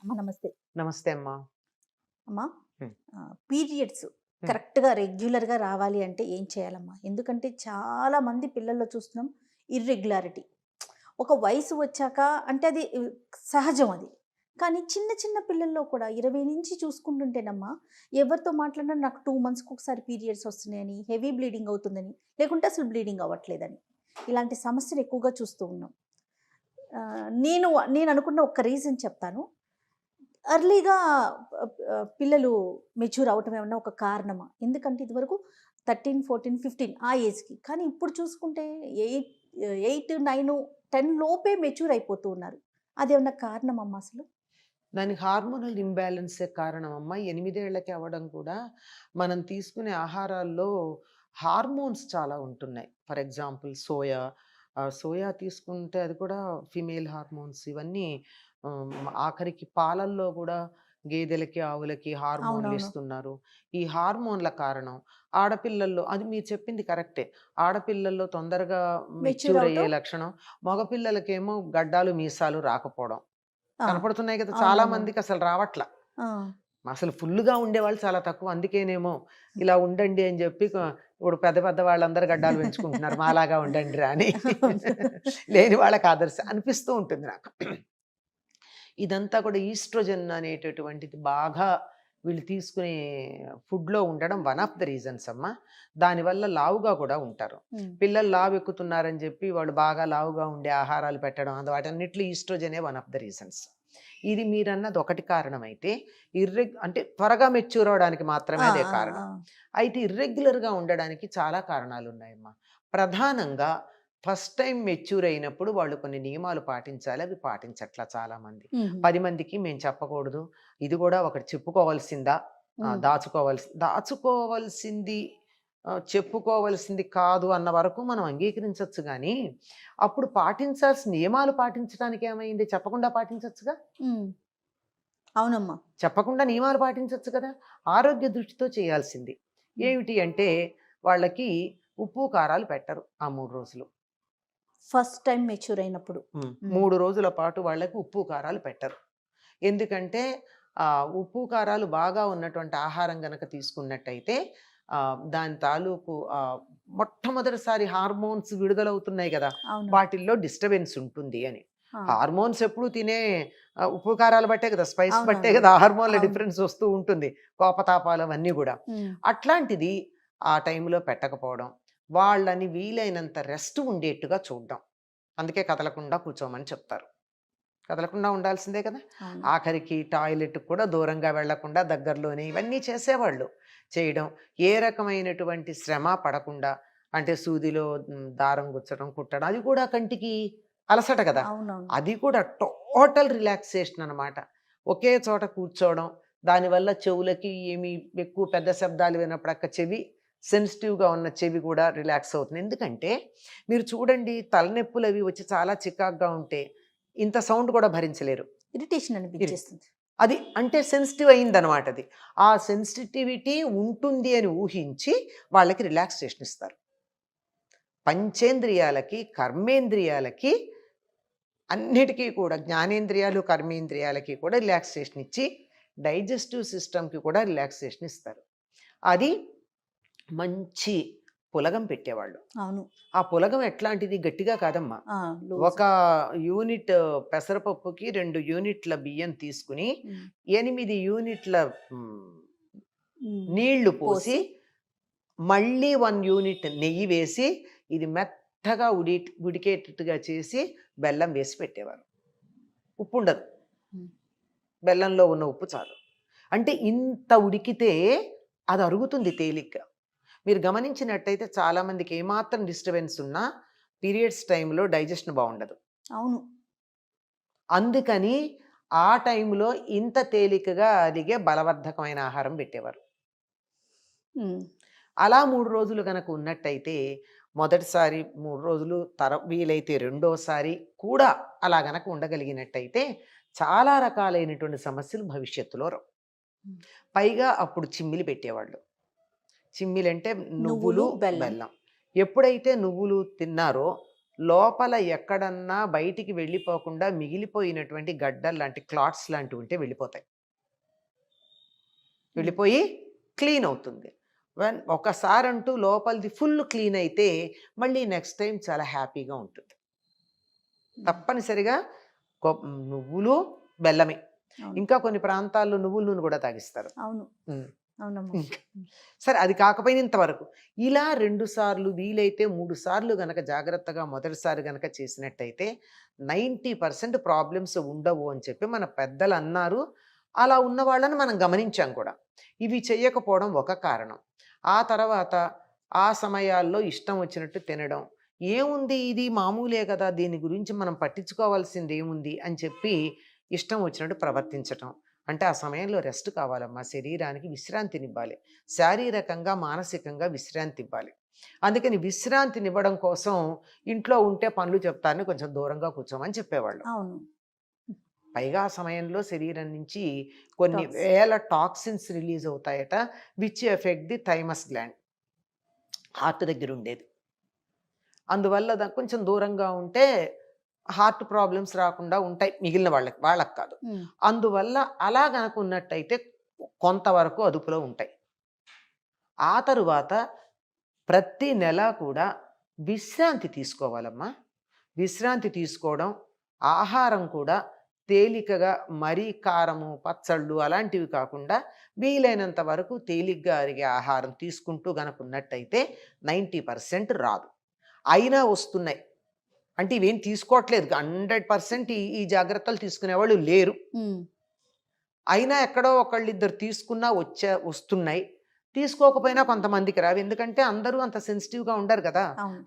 అమ్మ నమస్తే. నమస్తే అమ్మా. అమ్మా హ్మ్. పీరియడ్స్ హ్మ్. కరెక్ట్‌గా రెగ్యులర్‌గా రావాలి అంటే ఏం చేయాలమ్మా? ఎందుకంటే చాలా మంది పిల్లల్లో చూస్తున్నాం ఇర్రెగ్యులారిటీ. ఒక వయసు వచ్చాక అంటే అది సహజం అది. కానీ చిన్న చిన్న పిల్లల్లో కూడా 20 నుంచి చూసుకుంటుంటేనమ్మా, ఎవరితో మాట్లాడినా నాకు 2 మంత్స్‌కి ఒకసారి పీరియడ్స్ వస్తున్నాయని, హెవీ బ్లీడింగ్ అవుతుందని, లేకుంటే అసలు బ్లీడింగ్ అవ్వట్లేదని. ఇలాంటి సమస్యలు ఎక్కువగా చూస్తూ ఉన్నాం. నేను అనుకున్న ఒక రీజన్ చెప్తాను. ఎర్లీగా పిల్లలు మెచ్యూర్ అవ్వటం ఏమన్నా ఒక కారణమా? ఎందుకంటే ఇదివరకు 13, 14, 15 ఆ ఏజ్‌కి. కానీ ఇప్పుడు చూసుకుంటే 8, 9, 10 లోపే మెచ్యూర్ అయిపోతూ ఉన్నారు. అదేమన్నా కారణమమ్మా అసలు? దానికి హార్మోనల్ ఇంబాలెన్సే కారణం అమ్మా. 8 ఏళ్లకి అవ్వడం కూడా మనం తీసుకునే ఆహారాల్లో హార్మోన్స్ చాలా ఉంటున్నాయి. For example soya. సోయా తీసుకుంటే అది కూడా ఫీమేల్ హార్మోన్స్ ఇవన్నీ ఆఖరికి పాలల్లో కూడా గేదెలకి, ఆవులకి హార్మోన్‌లు అవునవును. ఇస్తున్నారు. ఈ హార్మోన్‌ల కారణం ఆడపిల్లల్లో అది మీరు చెప్పింది కరెక్టే. ఆడపిల్లల్లో తొందరగా మెచ్యూర్ మెచ్యూర్ అయ్యే అవ్వటం. లక్షణం. మగపిల్లలకేమో గడ్డాలు, మీసాలు రాకపోవడం. ఆ! కనపడుతున్నాయి కదా! చాలా అవునవునవును. మందికసలు రావట్ల. ఆ! అసలు ఫుల్లుగా ఉండేవాళ్ళు చాలా తక్కువ. అందుకేనేమో ఇలా ఉండండి అని జెప్పి ఇప్పుడు పెద్ద పెద్ద వాళ్ళందరూ గడ్డాలు పెంచుకుంటున్నారు. మాలాగా ఉండండిరా అని. లేని వాళ్ళకి ఆదర్శం అనిపిస్తూ ఉంటుంది నాకు. ఇదంతా కూడా ఈస్ట్రోజన్ అనేటటువంటిది బాగా వీళ్ళు తీసుకునే ఫుడ్‌లో ఉండడం వన్ ఆఫ్ ద రీజన్స్ అమ్మా. దానివల్ల లావుగా కూడా ఉంటారు. హ్మ్. పిల్లలు లావెక్కుతున్నారని చెప్పి వాళ్ళు బాగా లావుగా ఉండే ఆహారాలు పెట్టడం వాటన్నిటిలో ఈస్ట్రోజనే వన్ ఆఫ్ ద రీజన్స్. ఇది మీరన్నది ఒకటి కారణమైతే, అంటే త్వరగా మెచ్యూర్ అవ్వడానికి మాత్రమే ఆ! అదే ఆ! కారణం. ఆ! అయితే ఇర్రెగ్యులర్‌గా ఉండడానికి చాలా కారణాలున్నాయమ్మా. ప్రధానంగా ఫస్ట్ టైమ్ మెచ్యూర్ అయినప్పుడు వాళ్ళు కొన్ని నియమాలు పాటించాలి. అవి పాటించట్ల చాలామంది. హుహు. 10 మందికి మేము చెప్పకూడదు. ఇది కూడా ఒకటి చెప్పుకోవాల్సిందా? హ్మ్. దాచుకోవాల్సింది చెప్పుకోవాల్సింది కాదు అన్న వరకు మనం అంగీకరించొచ్చు గానీ, అప్పుడు పాటించాల్సిన నియమాలు పాటించడానికి ఏమైంది? చెప్పకుండా పాటించొచ్చుగా? హ్మ్. అవునమ్మా. చెప్పకుండా నియమాలు పాటించొచ్చు కదా! ఆరోగ్య దృష్టితో చేయాల్సింది. హ్మ్. ఏమిటి అంటే, వాళ్ళకి ఉప్పు, కారాలు పెట్టరు ఆ 3 రోజులు. ఫస్ట్ టైమ్ మెచ్యూర్ అయినప్పుడు. హ్మ్. 3 రోజుల పాటు వాళ్ళకి ఉప్పు, కారాలు పెట్టరు. ఎందుకంటే ఉప్పు, కారాలు బాగా ఉన్నటువంటి ఆహారం గనక తీసుకున్నట్టయితే దాని తాలూకు మొట్టమొదటిసారి హార్మోన్స్ విడుదలవుతున్నాయి గదా! అవును. వాటిల్లో డిస్టర్బెన్స్ ఉంటుంది అని. ఆ! హార్మోన్స్ ఎప్పుడు తినే ఉప్పు, కారాలు బట్టే కదా! స్పైస్ బట్టే అవునవును. కదా! హార్మోన్‌ల అవును. డిఫరెన్స్ వస్తూ ఉంటుంది. కోపతాపాలు అవన్నీ గూడా. హ్మ్. అట్లాంటిది ఆ టైంలో పెట్టకపోవడం. వాళ్ళని వీలైనంత రెస్ట్ ఉండేట్టుగా చూడడం. అందుకే కదలకుండా కూర్చోమని చెప్తారు. కదలకుండా ఉండాల్సిందే కదా! అవును. ఆఖరికి టాయిలెట్‌కి కూడా దూరంగా వెళ్ళకుండా దగ్గరలోనే ఇవన్నీ చేసేవాళ్ళు. చేయడం. ఏ రకమైనటువంటి శ్రమ పడకుండా అంటే సూదిలో దారం గుచ్చడం, కుట్టడం అది కూడా కంటికి అలసట కదా! అవునవును. అది కూడా టోటల్ రిలాక్సేషన్ అనమాట. ఒకే చోట కూర్చోవడం. దానివల్ల చెవులకి ఏమి ఎక్కువ పెద్ద శబ్దాలు వినపడక సెన్సిటివ్‌గా ఉన్న చెవి కూడా రిలాక్స్ అవుతుంది. ఎందుకంటే మీరు చూడండి తలనొప్పులవి వచ్చి చాలా చికాకుగా ఉంటే ఇంత సౌండ్ కూడా భరించలేరు. ఇరిటేషన్ ఇరి అనిపిచ్చేస్తుంది. అది అంటే సెన్సిటివ్ అయిందనమాట అది. ఆ సెన్సిటివిటీ ఉంటుంది అని ఊహించి వాళ్ళకి రిలాక్సేషన్ ఇస్తారు. పంచేంద్రియాలకి, కర్మేంద్రియాలకి అన్నిటికీ కూడా జ్ఞానేంద్రియాలు, కర్మేంద్రియాలకి కూడా రిలాక్సేషన్ ఇచ్చి డైజెస్టివ్ సిస్టమ్‌కి కూడా రిలాక్సేషన్ ఇస్తారు. అది మంచి పులగం పెట్టేవాళ్ళు. అవును. ఆ పులగం ఎట్లాంటిది గట్టిగా కాదమ్మా. ఆ! లూజ్. ఒక యూనిట్ పెసరపప్పుకి 2 యూనిట్ల బియ్యం తీసుకొని, హ్మ్. 8 యూనిట్ల హ్మ్, హ్మ్. నీళ్లు పోసి, పోసి మళ్ళీ 1 యూనిట్ నెయ్యి వేసి, ఇది మెత్తగా ఉడికేటట్టుగా చేసి, బెల్లం వేసి పెట్టేవారు. ఉప్పుండదు. హ్మ్. బెల్లంలో ఉన్న ఉప్పు చాలు. అంటే ఇంత ఉడికితే అది అరుగుతుంది తేలిగ్గా. మీరు గమనించినట్టయితే చాలామందికి ఏమాత్రం డిస్టర్బెన్స్ ఉన్నా పీరియడ్స్ టైంలో డైజెషన్ బావుండదు. అవును. అందుకని ఆ టైంలో ఇంత తేలికగా అరిగే బలవర్ధకమైన ఆహారం పెట్టేవారు. హ్మ్. అలా 3 రోజులు గనక ఉన్నట్టయితే మొదటిసారి 3 రోజులు వీలైతే రెండోసారి కూడా అలా గనక ఉండగలిగినట్టయితే చాలా రకాలైనటువంటి సమస్యలు భవిష్యత్తులో రావు. హ్మ్. పైగా అప్పుడు చిమ్మిలి పెట్టేవాళ్ళు. చిమ్మిలంటే నువ్వులు, నువ్వులు, బెల్లం. బెల్లం. ఎప్పుడైతే నువ్వులు తిన్నారో లోపల ఎక్కడన్నా బయటికి వెళ్ళిపోకుండా మిగిలిపోయినటువంటి గడ్డలు లాంటి క్లాట్స్ లాంటివి ఉంటే వెళ్ళిపోతాయి, వెళ్ళిపోయి క్లీన్ అవుతుంది. ఒకసారి అంటూ లోపలిది ఫుల్ క్లీన్ అయితే మళ్ళీ నెక్స్ట్ టైం చాలా హ్యాపీగా ఉంటుంది. తప్పనిసరిగా నువ్వులు బెల్లమే. అవును. ఇంకా కొన్ని ప్రాంతాల్లో నువ్వుల నూనె కూడా తాగిస్తారు. అవును. ఉమ్. అవునమ్మా. సరే, అది కాకపోయినా ఇంతవరకు ఇలా 2 సార్లు వీలైతే 3 సార్లు గనక జాగ్రత్తగా మొదటిసారి గనక చేసినట్టయితే 90% ప్రాబ్లమ్స్ ఉండవు అని చెప్పి మన పెద్దలు అన్నారు. అలా ఉన్న వాళ్ళని మనం గమనించాం కూడా. ఇవి చెయ్యకపోవడం ఒక కారణం. ఆ తర్వాత ఆ సమయాల్లో ఇష్టం వచ్చినట్టు తినడం, ఏముంది ఇది మామూలే కదా, దీని గురించి మనం పట్టించుకోవాల్సింది ఏముంది అని చెప్పి ఇష్టం వచ్చినట్టు ప్రవర్తించటం. అంటే ఆ సమయంలో రెస్ట్ కావాలమ్మా, శరీరానికి విశ్రాంతినివ్వాలి, శారీరకంగా మానసికంగా విశ్రాంతి ఇవ్వాలి. అందుకని విశ్రాంతినివ్వడం కోసం ఇంట్లో ఉంటే పనులు చెప్తారని కొంచెం దూరంగా కూర్చోమని చెప్పేవాళ్ళు. అవును. పైగా ఆ సమయంలో శరీరం నుంచి కొన్ని Toxins. వేల టాక్సిన్స్ రిలీజ్ అవుతాయట, which effect the thymus gland, heart దగ్గర ఉండేది. అందువల్ల కొంచెం దూరంగా ఉంటే హార్ట్ ప్రాబ్లమ్స్ రాకుండా ఉంటాయి మిగిలిన వాళ్ళకి కాదు. అందువల్ల అలా గనక ఉన్నట్టయితే కొంతవరకు అదుపులో ఉంటాయి. ఆ తరువాత ప్రతి నెల కూడా విశ్రాంతి తీసుకోవాలమ్మా. విశ్రాంతి తీసుకోవడం, ఆహారం కూడా తేలికగా మరీ కారము పచ్చళ్ళు అలాంటివి కాకుండా వీలైనంత వరకు తేలిగ్గా అరిగే ఆహారం తీసుకుంటూ గనక ఉన్నట్టయితే 90% రాదు. అయినా వస్తున్నాయి అంటే ఇవేం తీసుకోవట్లేదు, 100% ఈ జాగ్రత్తలు తీసుకునేవాళ్ళు లేరు. అయినా ఎక్కడో ఒకళ్ళిద్దరు తీసుకున్నా వస్తున్నాయి. తీసుకోకపోయినా కొంతమందికి రావు, ఎందుకంటే అందరూ అంత సెన్సిటివ్గా ఉండరు కదా,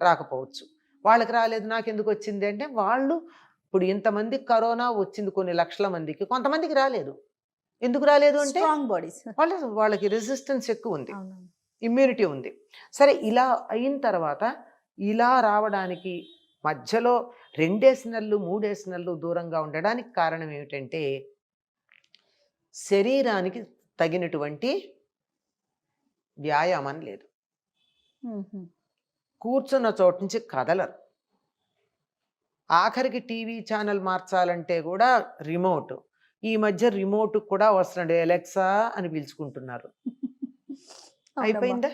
రాకపోవచ్చు. వాళ్ళకి రాలేదు నాకెందుకు వచ్చింది అంటే, వాళ్ళు ఇప్పుడు ఇంతమందికి కరోనా వచ్చింది కొన్ని లక్షల మందికి, కొంతమందికి రాలేదు. ఎందుకు రాలేదు అంటే వాళ్ళకి రెసిస్టెన్స్ ఎక్కువ ఉంది, ఇమ్యూనిటీ ఉంది. సరే, ఇలా అయిన తర్వాత ఇలా రావడానికి మధ్యలో 2 నెలలు 3 నెలలు దూరంగా ఉండడానికి కారణం ఏమిటంటే శరీరానికి తగినటువంటి వ్యాయామం లేదు. కూర్చున్న చోటు నుంచి కదలరు. ఆఖరికి టీవీ ఛానల్ మార్చాలంటే కూడా రిమోట్. ఈ మధ్య రిమోట్ కూడా వస్తున్నాడు, ఎలెక్సా అని పిలుచుకుంటున్నారు. అయిపోయిందా?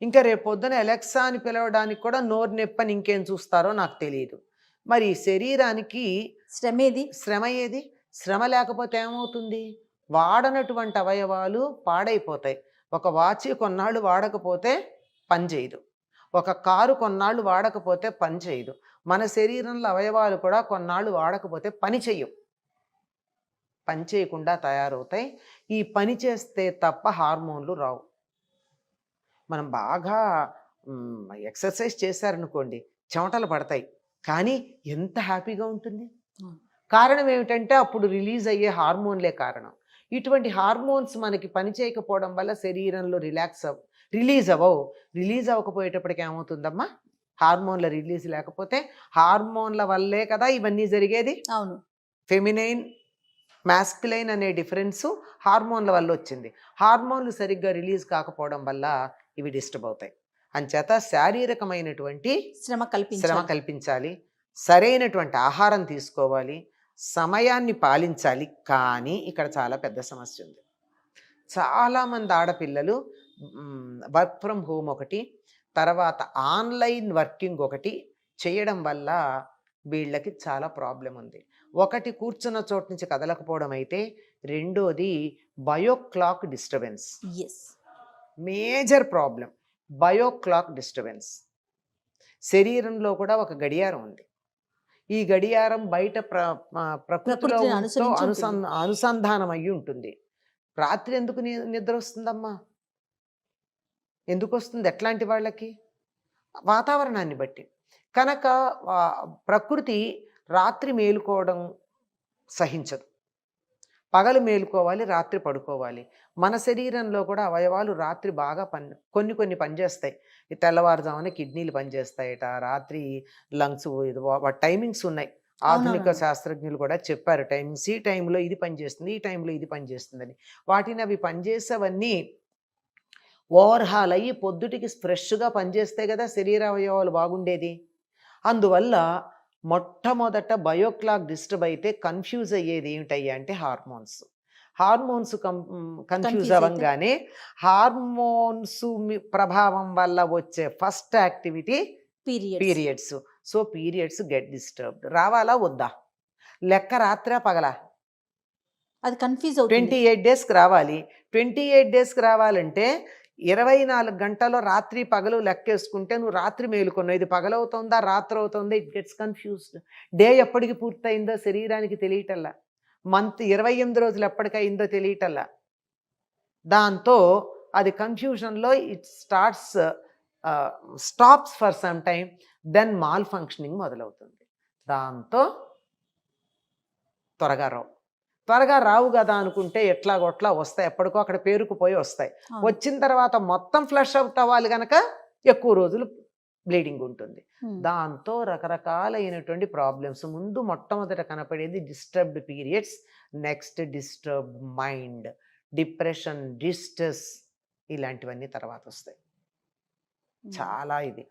ఇంకా రేపు పొద్దున ఎలెక్సా అని పిలవడానికి కూడా నోరు నొప్పని ఇంకేం చూస్తారో నాకు తెలియదు. మరి శరీరానికి శ్రమ ఏది? శ్రమ లేకపోతే ఏమవుతుంది? వాడనటువంటి అవయవాలు పాడైపోతాయి. ఒక వాచి కొన్నాళ్ళు వాడకపోతే పనిచేయదు, ఒక కారు కొన్నాళ్ళు వాడకపోతే పని చేయదు. మన శరీరంలో అవయవాలు కూడా కొన్నాళ్ళు వాడకపోతే పని చెయ్యవు, పని చేయకుండా తయారవుతాయి. ఈ పని చేస్తే తప్ప హార్మోన్లు రావు. మనం బాగా ఎక్సర్సైజ్ చేశారనుకోండి, చెమటలు పడతాయి, కానీ ఎంత హ్యాపీగా ఉంటుంది. కారణం ఏమిటంటే అప్పుడు రిలీజ్ అయ్యే హార్మోన్లే కారణం. ఇటువంటి హార్మోన్స్ మనకి పని చేయకపోవడం వల్ల శరీరంలో రిలీజ్ అవ్వవు. రిలీజ్ అవ్వకపోయేటప్పటికి ఏమవుతుందమ్మా? హార్మోన్ల రిలీజ్ లేకపోతే, హార్మోన్ల వల్లే కదా ఇవన్నీ జరిగేది. అవును, ఫెమినైన్ మాస్కులైన్ అనే డిఫరెన్సు హార్మోన్ల వల్ల వచ్చింది. హార్మోన్లు సరిగ్గా రిలీజ్ కాకపోవడం వల్ల ఇవి డిస్టర్బ్ అవుతాయి. అంచేత శారీరకమైనటువంటి శ్రమ కల్పించాలి, సరైనటువంటి ఆహారం తీసుకోవాలి, సమయాన్ని పాలించాలి. కానీ ఇక్కడ చాలా పెద్ద సమస్య ఉంది. చాలామంది ఆడపిల్లలు వర్క్ ఫ్రమ్ హోమ్ ఒకటి, తర్వాత ఆన్లైన్ వర్కింగ్ ఒకటి చేయడం వల్ల వీళ్ళకి చాలా ప్రాబ్లం ఉంది. ఒకటి కూర్చున్న చోటు నుంచి కదలకపోవడం అయితే, రెండోది bioclock disturbance. Major problem bioclock disturbance. శరీరంలో కూడా ఒక గడియారం ఉంది. ఈ గడియారం బయట ప్రకృతిలో అనుసంధానం అయ్యి ఉంటుంది. రాత్రి ఎందుకు నిద్ర వస్తుందమ్మా? ఎందుకు వస్తుంది? ఎట్లాంటి వాళ్ళకి? వాతావరణాన్ని బట్టి. కనుక ప్రకృతి రాత్రి మేలుకోవడం సహించదు, పగలు మేలుకోవాలి, రాత్రి పడుకోవాలి. మన శరీరంలో కూడా అవయవాలు రాత్రి బాగా కొన్ని పనిచేస్తాయి. ఈ తెల్లవారుజామున కిడ్నీలు పనిచేస్తాయట, రాత్రి లంగ్స్, టైమింగ్స్ ఉన్నాయి. ఆధునిక శాస్త్రజ్ఞులు కూడా చెప్పారు టైమింగ్స్. ఈ టైంలో ఇది పనిచేస్తుంది, ఈ టైంలో ఇది పనిచేస్తుందని. వాటిని అవి పనిచేసేవన్నీ ఓవర్హాల్ అయ్యి పొద్దుటికి ఫ్రెష్గా పనిచేస్తే కదా శరీర అవయవాలు బాగుండేది. అందువల్ల మొట్టమొదట బయోక్లాక్ డిస్టర్బ్ అయితే కన్ఫ్యూజ్ అయ్యేది ఏమిటయ్యా అంటే హార్మోన్స్. హార్మోన్స్ కన్ఫ్యూజ్ కన్ఫ్యూజ్ అయితే అవ్వంగానే హార్మోన్స్ ప్రభావం వల్ల వచ్చే first activity periods. Periods. So periods get disturbed. రావాలా వద్దా? లెక్క రాత్రా పగలా? అది కన్ఫ్యూజ్ అవుతుంది. 28 డేస్కి రావాలి. 28 డేస్కి రావాలంటే 24 గంటల్లో రాత్రి పగలు లెక్కేసుకుంటే నువ్వు రాత్రి మేలుకున్నావు, ఇది పగలవుతుందా రాత్రి అవుతుందా, ఇట్ గెట్స్ కన్ఫ్యూజ్డ్. డే ఎప్పటికి పూర్తయిందో శరీరానికి తెలియటల్లా, మంత్ 28 రోజులు ఎప్పటికయిందో తెలియటల్లా. దాంతో అది కన్ఫ్యూజన్లో it stops for some time, then malfunctioning మొదలవుతుంది. దాంతో త్వరగా రావు కదా అనుకుంటే ఎట్లాగొట్లా వస్తాయి, ఎప్పటికో అక్కడ పేరుకుపోయి వస్తాయి. వచ్చిన తర్వాత మొత్తం ఫ్లష్ అవుట్ అవ్వాలి కనుక ఎక్కువ రోజులు బ్లీడింగ్ ఉంటుంది. దాంతో రకరకాలైనటువంటి ప్రాబ్లమ్స్. ముందు మొట్టమొదట కనపడేది disturbed periods, next disturbed mind, depression, distress, ఇలాంటివన్నీ తర్వాత వస్తాయి. చాలా ఇది.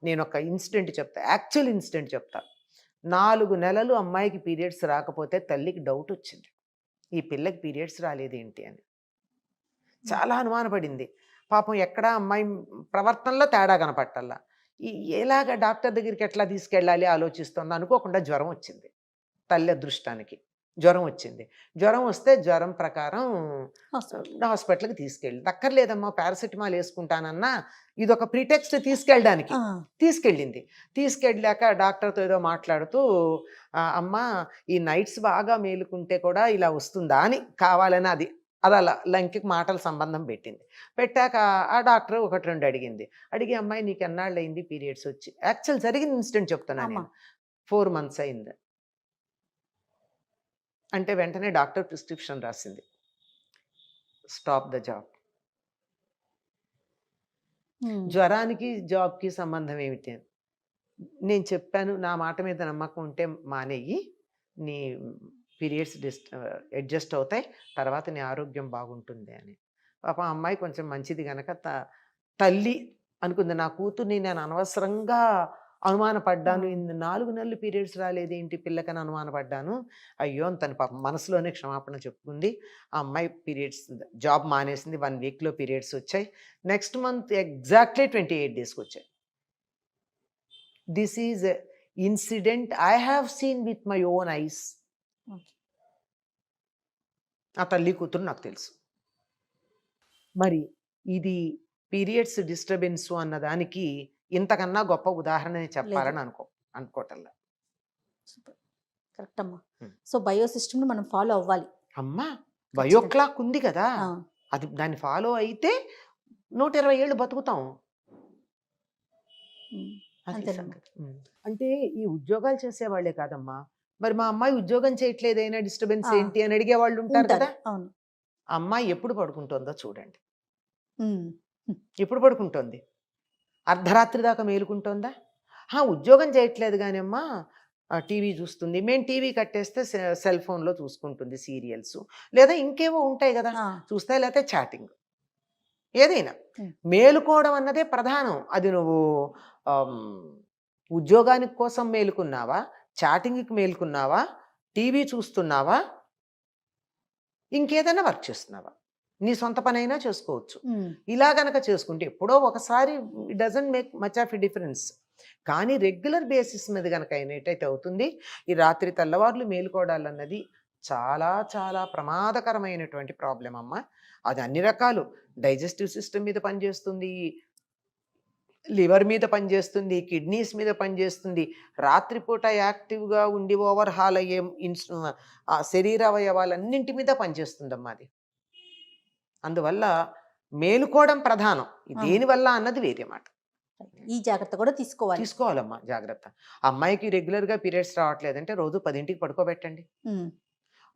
నేను ఒక ఇన్సిడెంట్ చెప్తా, యాక్చువల్ ఇన్సిడెంట్ చెప్తా. 4 నెలలు అమ్మాయికి పీరియడ్స్ రాకపోతే తల్లికి డౌట్ వచ్చింది, ఈ పిల్లకి పీరియడ్స్ రాలేదేంటి అని. చాలా అనుమానపడింది. పాపం ఎక్కడ అమ్మాయి ప్రవర్తనలో తేడా కనపట్టల్లా. ఎలాగ డాక్టర్ దగ్గరికి ఎట్లా తీసుకెళ్ళాలి ఆలోచిస్తుంది. అనుకోకుండా జ్వరం వచ్చింది, తల్లి అదృష్టానికి జ్వరం వచ్చింది. జ్వరం వస్తే జ్వరం ప్రకారం హాస్పిటల్కి తీసుకెళ్ళి, దక్కర్లేదమ్మా పారాసిటమాల్ వేసుకుంటానన్నా, ఇది ఒక ప్రిటెక్స్ట్ తీసుకెళ్ళడానికి. తీసుకెళ్ళాక డాక్టర్తో ఏదో మాట్లాడుతూ, అమ్మ ఈ నైట్స్ బాగా మేలుకుంటే కూడా ఇలా వస్తుందా అని కావాలని అది అలా లంకి మాటల సంబంధం పెట్టాక ఆ డాక్టర్ 1-2 అడిగి, అమ్మాయి నీకు ఎన్నాళ్ళు అయింది పీరియడ్స్ వచ్చి? యాక్చువల్ జరిగిన ఇన్సిడెంట్ చెప్తున్నాను నేను. 4 months అయింది అంటే వెంటనే డాక్టర్ ప్రిస్క్రిప్షన్ రాసింది, స్టాప్ ద జాబ్. జ్వరానికి జాబ్కి సంబంధం ఏమిటి? నేను చెప్పాను, నా మాట మీద నమ్మకం ఉంటే మానేయి, నీ పీరియడ్స్ అడ్జస్ట్ అవుతాయి, తర్వాత నీ ఆరోగ్యం బాగుంటుంది అని. పాపం అమ్మాయి కొంచెం మంచిది కనుక తల్లి అనుకుంది, నా కూతుర్ని నేను అనవసరంగా అనుమానపడ్డాను, 4 నెలలు పీరియడ్స్ రాలేదేంటి పిల్లకని అనుమానపడ్డాను, అయ్యో అని తన పాపం మనసులోనే క్షమాపణ చెప్పుకుంది. ఆ అమ్మాయి పీరియడ్స్ జాబ్ మానేసింది. 1 weekలో పీరియడ్స్ వచ్చాయి. నెక్స్ట్ మంత్ ఎగ్జాక్ట్లీ 28 daysకి వచ్చాయి. This is incident I have seen with my own eyes. ఆ తల్లి కూతురు నాకు తెలుసు. మరి ఇది పీరియడ్స్ డిస్టర్బెన్స్ అన్నదానికి ఇంతకన్నా గొప్ప ఉదాహరణ చెప్పాలని అనుకోవటల్లా. కరెక్ట్ అమ్మా. సో బయో సిస్టమ్ మనం ఫాలో అవ్వాలి. అమ్మా బయోక్లాక్ ఉంది కదా, అది దాన్ని ఫాలో అయితే 120 ఏళ్ళు బతుకుతాం. అంటే ఈ ఉద్యోగాలు చేసేవాళ్లే కాదమ్మా, మరి మా అమ్మాయి ఉద్యోగం చేయట్లేదైనా డిస్టర్బెన్స్ ఏంటి అని అడిగే వాళ్ళు ఉంటారు కదా. అమ్మాయి ఎప్పుడు పడుకుంటుందో చూడండి. ఎప్పుడు పడుకుంటోంది? అర్ధరాత్రి దాకా మేలుకుంటోందా? ఉద్యోగం చేయట్లేదు కానీ అమ్మా టీవీ చూస్తుంది. మేము టీవీ కట్టేస్తే సెల్ ఫోన్లో చూసుకుంటుంది సీరియల్స్, లేదా ఇంకేవో ఉంటాయి కదా చూస్తాయి, లేకపోతే చాటింగ్, ఏదైనా. మేలుకోవడం అన్నదే ప్రధానం. అది నువ్వు ఉద్యోగానికి కోసం మేలుకున్నావా, చాటింగ్కి మేలుకున్నావా, టీవీ చూస్తున్నావా, ఇంకేదైనా వర్క్ చేస్తున్నావా, నీ సొంత పని అయినా చేసుకోవచ్చు. ఇలా గనక చేసుకుంటే ఎప్పుడో ఒకసారి it doesn't make much of a difference. కానీ రెగ్యులర్ బేసిస్ మీద కనుక అయినట్టయితే అవుతుంది. ఈ రాత్రి తెల్లవార్లు మేలుకోవడాలన్నది చాలా చాలా ప్రమాదకరమైనటువంటి ప్రాబ్లం అమ్మ. అది అన్ని రకాలు, డైజెస్టివ్ సిస్టమ్ మీద పనిచేస్తుంది, లివర్ మీద పనిచేస్తుంది, కిడ్నీస్ మీద పనిచేస్తుంది. రాత్రిపూట యాక్టివ్గా ఉండి ఓవర్ హాల్ అయ్యే శరీర అవయవాలన్నింటి మీద పనిచేస్తుందమ్మా అది. అందువల్ల మేలుకోవడం ప్రధానం. దేనివల్ల అన్నది వేరే మాట. ఈ జాగ్రత్త కూడా తీసుకోవాలమ్మా. జాగ్రత్త. అమ్మాయికి రెగ్యులర్గా పీరియడ్స్ రావట్లేదంటే రోజు 10ంటికి పడుకోబెట్టండి.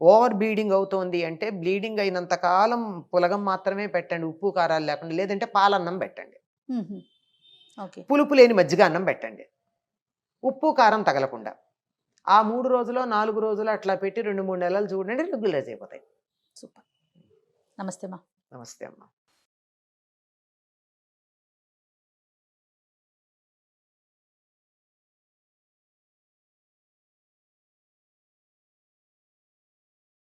ఓవర్ బ్లీడింగ్ అవుతోంది అంటే బ్లీడింగ్ అయినంత కాలం పులగం మాత్రమే పెట్టండి, ఉప్పు కారాలు లేకుండా. లేదంటే పాలన్నం పెట్టండి, పులుపు లేని మజ్జిగ అన్నం పెట్టండి, ఉప్పు కారం తగలకుండా. ఆ 3 రోజులు 4 రోజులు అట్లా పెట్టి 2-3 నెలలు చూడండి, రెగ్యులైజ్ అయిపోతాయి. సూపర్. నమస్తే అమ్మా. నమస్తే అమ్మా.